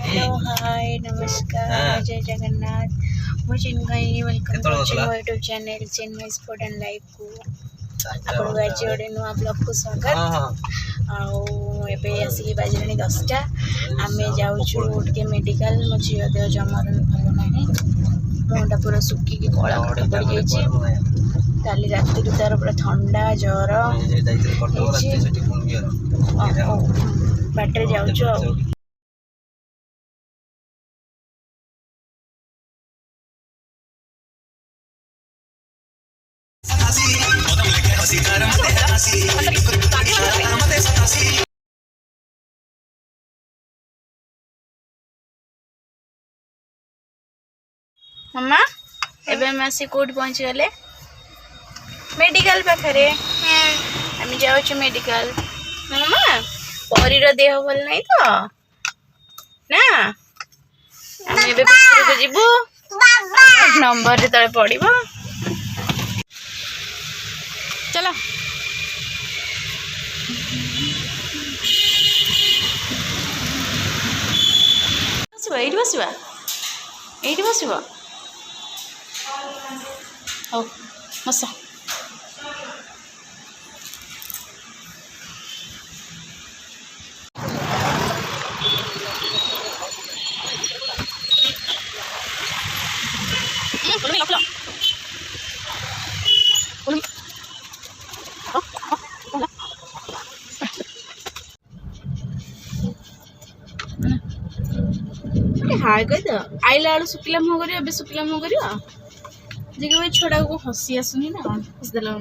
hello hi नमस्कार जय जगन्नाथ मुझे welcome to my YouTube channel Chennai sport and life को आपको आज गोटे नुआ ब्लॉग को स्वागत आबे आसिक बाजिलानी 10टा आम जाऊँ मेडिकल मो झील देह जमार भल ना मुंडा पूरा सुखिकी कला पड़ जाए काली राति तार पूरा ठंडा जर बाटर जाऊँ मम्मा एवं आसी कौट पहुँच गले मेडिकल पाखे आम जाऊँ मेडिकल मम्मा परीर देह भल नहीं तो ना आम ए जीवु नंबर तले पड़ चलो ये बस हौ बस हाय कह आईला बेलू शुक्ला मुह कर शुक्ला मुह कर छोड़ा को हसी आसुनी ना हसीदेला